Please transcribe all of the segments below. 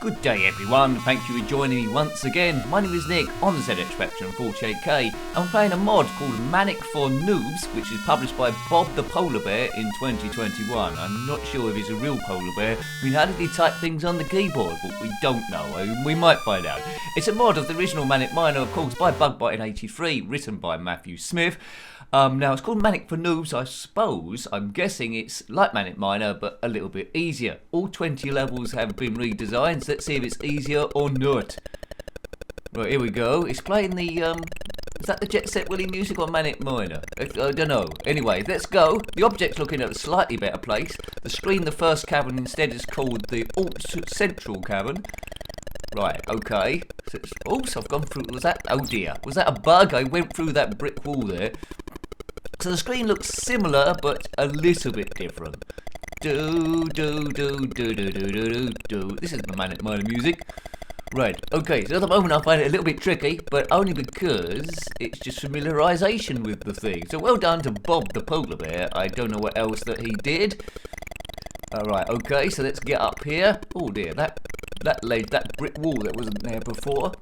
Good day everyone, thank you for joining me once again. My name is Nick on the zxspectrum 48K. I'm playing a mod called MANIC for Noobs, which is published by Bob the Polar Bear in 2021. I'm not sure if he's a real polar bear. I mean, how did he type things on the keyboard? Well, we don't know, we might find out. It's a mod of the original MANIC MINER, of course, by Bug Byte in '83, written by Matthew Smith. Now, it's called MANIC for Noobs, I suppose. I'm guessing it's like MANIC MINER, but a little bit easier. All 20 levels have been redesigned, so let's see if it's easier or not. Right, here we go. It's playing the, is that the Jet Set Willy music or MANIC MINER? I don't know. Anyway, let's go. The object's looking at a slightly better place. The screen, the first cabin, instead is called the Alt Central cabin. Right, okay. Oops, I've gone through, was that, oh dear. Was that a bug? I went through that brick wall there. So the screen looks similar, but a little bit different. This is the MANIC MINER music. Right, okay, so at the moment I find it a little bit tricky, but only because it's just familiarisation with the thing. So well done to Bob the Polar Bear. I don't know what else that he did. Alright, okay, so let's get up here. Oh dear, that brick wall that wasn't there before.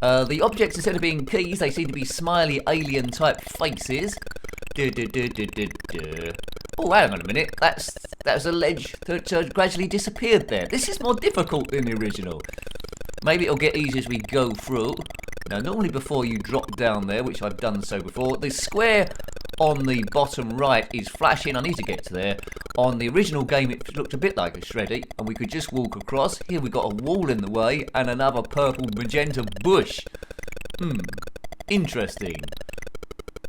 The objects, instead of being keys, they seem to be smiley alien type faces. Oh, hang on a minute. That's a ledge that gradually disappeared there. This is more difficult than the original. Maybe it'll get easier as we go through. Now, normally before you drop down there, which I've done so before, the square on the bottom right is flashing. I need to get to there. On the original game, it looked a bit like a shreddy, and we could just walk across. Here we've got a wall in the way, and another purple magenta bush. Interesting.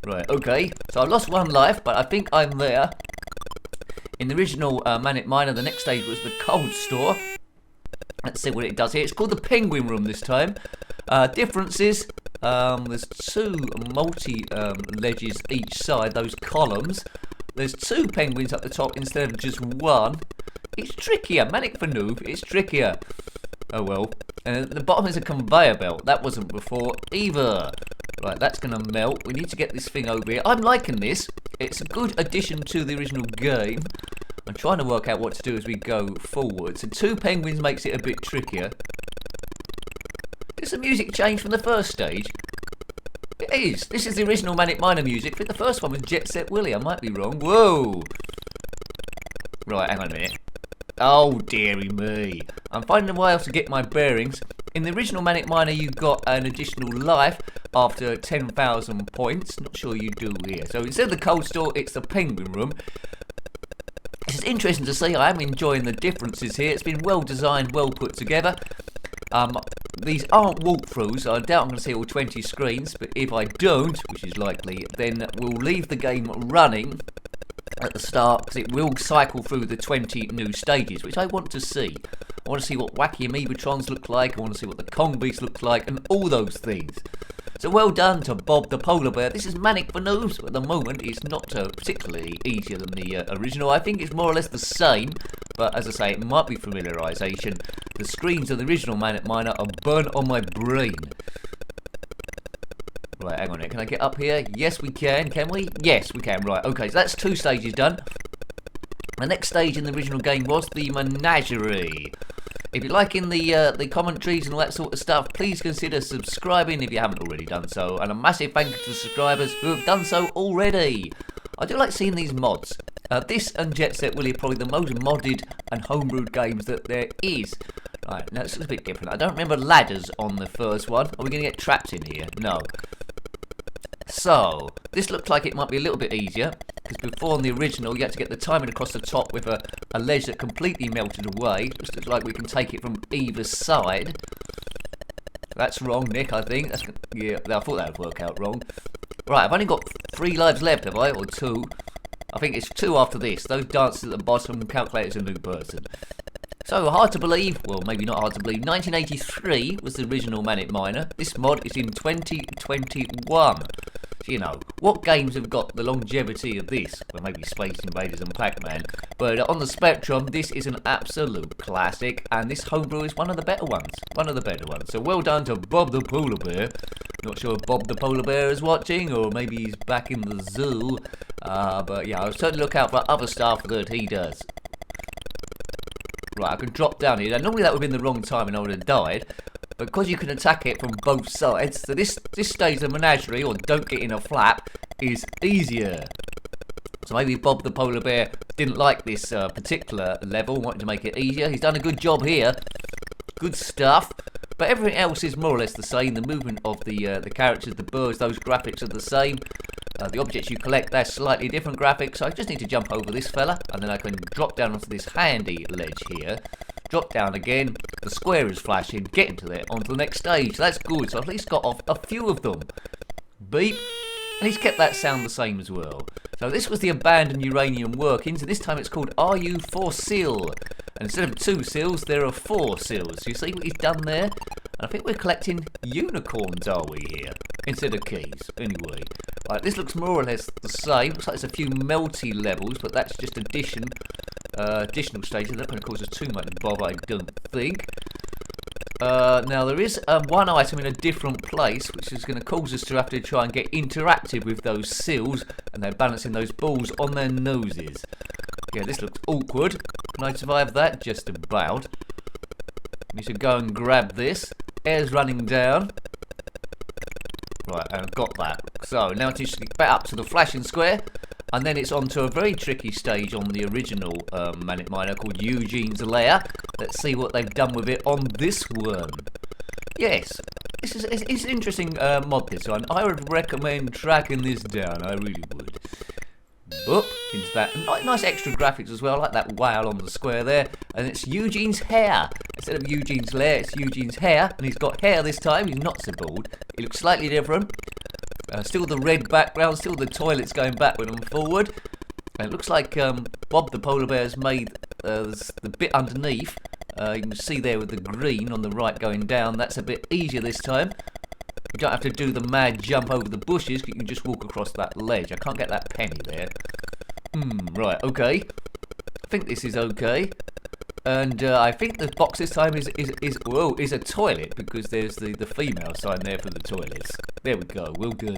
Right, okay. So I lost one life, but I think I'm there. In the original MANIC MINER, the next stage was the cold store. Let's see what it does here. It's called the penguin room this time. Differences. There's two multi-ledges each side, those columns. There's two penguins at the top instead of just one. It's trickier. MANIC for Noob, it's trickier. Oh well. And at the bottom is a conveyor belt. That wasn't before either. Right, that's going to melt. We need to get this thing over here. I'm liking this. It's a good addition to the original game. I'm trying to work out what to do as we go forward. So two penguins makes it a bit trickier. Does the music change from the first stage? It is. This is the original MANIC MINER music. I think the first one was Jet Set Willy. I might be wrong. Whoa. Right, hang on a minute. Oh, dearie me. I'm finding a way to get my bearings. In the original MANIC MINER, you got an additional life after 10,000 points. Not sure you do here. So instead of the cold store, it's the penguin room. It's interesting to see. I am enjoying the differences here. It's been well designed, well put together. These aren't walkthroughs. I doubt I'm going to see all 20 screens, but if I don't, which is likely, then we'll leave the game running at the start, because it will cycle through the 20 new stages, which I want to see. I want to see what wacky amoebatrons look like, I want to see what the Kong Beast looks like, and all those things. So well done to Bob the Polar Bear. This is MANIC for Noobs. At the moment, it's not particularly easier than the original. I think it's more or less the same, but as I say, it might be familiarisation. The screens of the original MANIC MINER are burnt on my brain. Right, hang on a minute. Can I get up here? Yes, we can we? Yes, we can. Right, okay, so that's two stages done. The next stage in the original game was the menagerie. If you're liking the commentaries and all that sort of stuff, please consider subscribing if you haven't already done so. And a massive thank you to the subscribers who have done so already. I do like seeing these mods. This and Jet Set Willy are probably the most modded and homebrewed games that there is. Right, now it's a bit different. I don't remember ladders on the first one. Are we going to get trapped in here? No. So, this looks like it might be a little bit easier, because before in the original you had to get the timing across the top with a ledge that completely melted away. This looks like we can take it from either side. That's wrong, Nick, I think. Yeah, I thought that would work out wrong. Right, I've only got 3 lives left, have I? Or 2? I think it's 2 after this. Those dancers at the bottom calculate as a new person. So, hard to believe, well maybe not hard to believe, 1983 was the original MANIC MINER. This mod is in 2021. So, you know, what games have got the longevity of this? Well, maybe Space Invaders and Pac-Man. But on the Spectrum, this is an absolute classic, and this homebrew is one of the better ones. One of the better ones. So well done to Bob the Polar Bear. Not sure if Bob the Polar Bear is watching, or maybe he's back in the zoo. But yeah, I'll certainly look out for other stuff that he does. Right, I can drop down here. Now, normally that would have been the wrong time and I would have died. But because you can attack it from both sides, so this stage of menagerie, or don't get in a flap, is easier. So maybe Bob the Polar Bear didn't like this particular level, wanted to make it easier. He's done a good job here. Good stuff. But everything else is more or less the same. The movement of the characters, the birds, those graphics are the same. The objects you collect, they're slightly different graphics. So I just need to jump over this fella, and then I can drop down onto this handy ledge here. Drop down again. The square is flashing. Get into there onto the next stage. That's good. So I've at least got off a few of them. Beep. And he's kept that sound the same as well. So this was the abandoned uranium workings, and this time it's called Are You For Seal? And instead of 2 seals, there are 4 seals. You see what he's done there? And I think we're collecting unicorns, are we, here? Instead of keys. Anyway. Right, this looks more or less the same. Looks like there's a few melty levels, but that's just additional stages. Not going to cause us too much bother, I don't think. Now there is one item in a different place, which is going to cause us to have to try and get interactive with those seals, and they're balancing those balls on their noses. Yeah, this looks awkward. Can I survive that? Just about. We should go and grab this. Air's running down. Right, I've got that. So now it's just back up to the flashing square, and then it's on to a very tricky stage on the original MANIC Miner called Eugenes Hair. Let's see what they've done with it on this one. Yes, it's an interesting mod, this one. I would recommend tracking this down, I really would. Up into that. Nice extra graphics as well, like that whale on the square there. And it's Eugenes Hair. Instead of Eugenes Lair, it's Eugenes Hair. And he's got hair this time, he's not so bald. He looks slightly different. Still the red background, still the toilets going backward and forward. And it looks like Bob the Polar Bear has made the bit underneath. You can see there with the green on the right going down. That's a bit easier this time. You don't have to do the mad jump over the bushes, you can just walk across that ledge. I can't get that penny there. Right, okay. I think this is okay. And I think the box this time is a toilet, because there's the female sign there for the toilets. There we go, well done.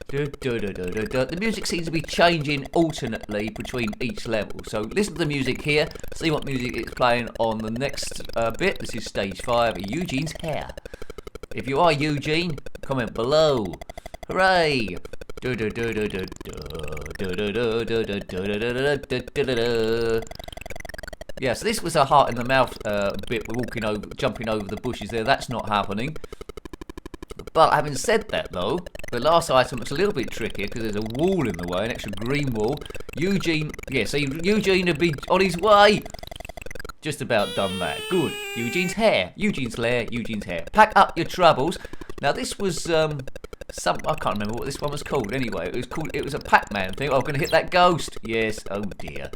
The music seems to be changing alternately between each level. So listen to the music here, see what music it's playing on the next bit. This is stage 5 of Eugene's Hair. If you are Eugene, comment below. Hooray! Yeah, so this was a heart in the mouth bit. We're jumping over the bushes there. That's not happening. But having said that, though, the last item looks a little bit trickier because there's a wall in the way, an extra green wall. Eugene, yeah, see, Eugene would be on his way. Just about done that. Good. Eugene's Hair. Eugene's Lair. Eugene's Hair. Pack up your troubles. Now this was I can't remember what this one was called. Anyway, it was a Pac-Man thing. Oh, I'm gonna hit that ghost. Yes. Oh dear.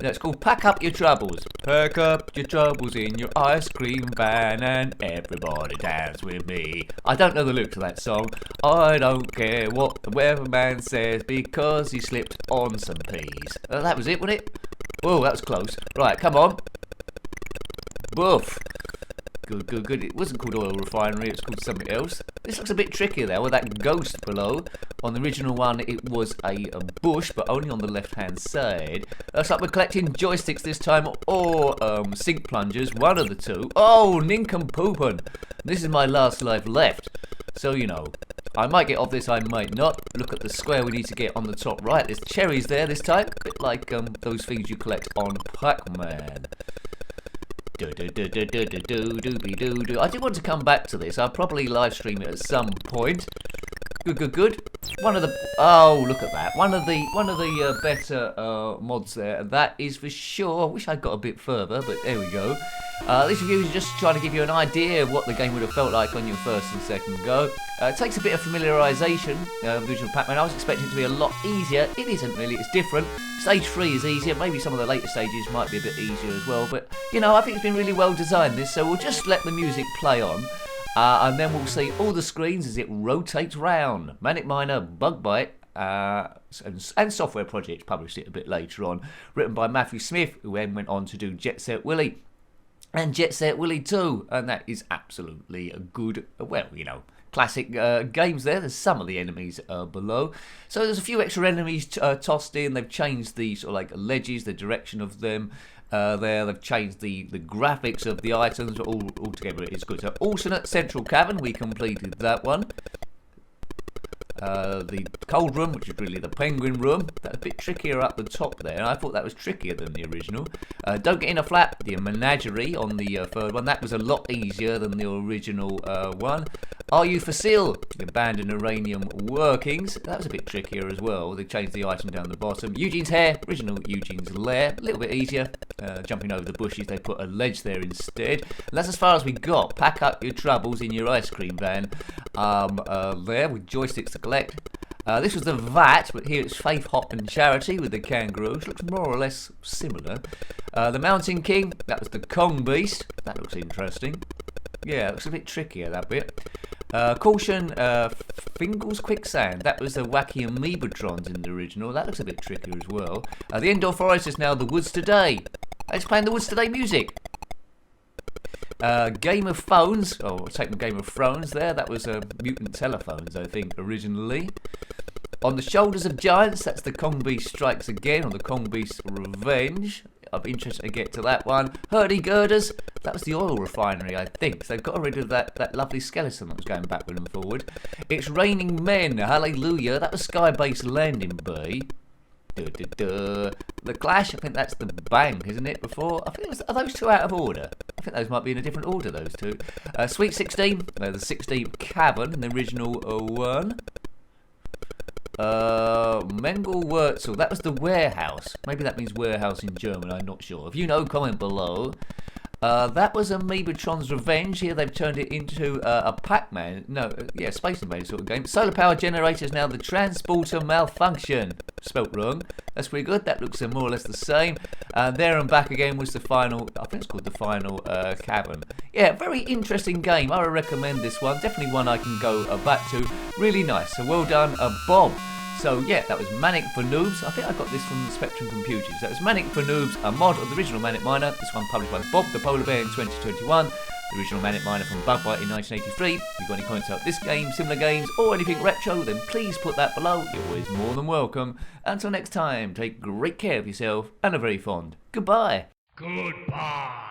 No, it's called Pack Up Your Troubles. Pack up your troubles in your ice cream van and everybody dance with me. I don't know the lyrics to that song. I don't care what the weatherman says because he slipped on some peas. That was it, wasn't it? Oh, that was close. Right, come on. Boof. Good. It wasn't called Oil Refinery, it's called something else. This looks a bit trickier there with that ghost below. On the original one, it was a bush, but only on the left-hand side. Looks like we're collecting joysticks this time, or sink plungers, one of the two. Oh, nincompoopin'. This is my last life left. So, you know, I might get off this, I might not. Look at the square we need to get on the top right. There's cherries there this time, a bit like those things you collect on Pac-Man. I do want to come back to this. I'll probably live stream it at some point. Good. One of the look at that. One of the better mods there. That is for sure. I wish I'd got a bit further, but there we go. This review is just trying to give you an idea of what the game would have felt like on your first and second go. It takes a bit of familiarisation with the original Pac-Man. I was expecting it to be a lot easier. It isn't really. It's different. Stage 3 is easier. Maybe some of the later stages might be a bit easier as well. But, you know, I think it's been really well designed, this. So we'll just let the music play on. And then we'll see all the screens as it rotates round. MANIC Miner, Bug Byte, and Software Project published it a bit later on. Written by Matthew Smith, who then went on to do Jet Set Willy and Jet Set Willy 2. And that is absolutely a good, well, you know, classic games there. There's some of the enemies below. So there's a few extra enemies tossed in. They've changed the sort of like ledges, the direction of them. There, they've changed the graphics of the items, but altogether it's good. So, alternate central cavern, we completed that one. The cold room, which is really the penguin room, that's a bit trickier up the top there. I thought that was trickier than the original. Don't get in a flap, the menagerie on the third one, that was a lot easier than the original one. Are you for sale? The abandoned uranium workings, that was a bit trickier as well. They changed the item down the bottom. Eugenes Hair, original Eugene's lair, a little bit easier. Jumping over the bushes, they put a ledge there instead. And that's as far as we got. Pack up your troubles in your ice cream van. There with joysticks to collect. This was the vat, but here it's Faith, Hop and Charity with the kangaroos. Looks more or less similar. The Mountain King, that was the Kong Beast. That looks interesting. Yeah, it looks a bit trickier, that bit. Caution, Fingal's Quicksand. That was the wacky Amoebatrons in the original. That looks a bit trickier as well. The Indoor Forest is now the Woods Today. It's playing the Woods Today music. Game of Phones. Oh, I'll take the Game of Thrones there. That was Mutant Telephones, I think, originally. On the Shoulders of Giants, that's the Kong Beast Strikes Again, or the Kong Beast Revenge. I'll be interested to get to that one. Hurdy-Girders, that was the oil refinery, I think. So they've got rid of that lovely skeleton that was going backward and forward. It's Raining Men, hallelujah. That was Sky-Based Landing Bay. The Clash, I think that's the Bang, isn't it, before? I think are those two out of order? I think those might be in a different order, those two. Sweet 16, the 16 Cavern in the original one. Mengel Wurzel, that was the warehouse. Maybe that means warehouse in German, I'm not sure. If you know, comment below. That was Amoebatron's Revenge. Here they've turned it into a Pac-Man. No, yeah, Space Invader sort of game. Solar power generator is now the Transporter Malfunction. Spelt wrong. That's pretty good. That looks more or less the same. There and back again was the final, I think it's called the final cavern. Yeah, very interesting game. I would recommend this one. Definitely one I can go back to. Really nice. So well done, Bob. So yeah, that was Manic for Noobs. I think I got this from Spectrum Computers. That was Manic for Noobs, a mod of the original Manic Miner. This one published by Bob the Polar Bear in 2021. The original Manic Miner from Bug Byte in 1983. If you've got any comments about this game, similar games, or anything retro, then please put that below. You're always more than welcome. Until next time, take great care of yourself and are very fond. Goodbye. Goodbye.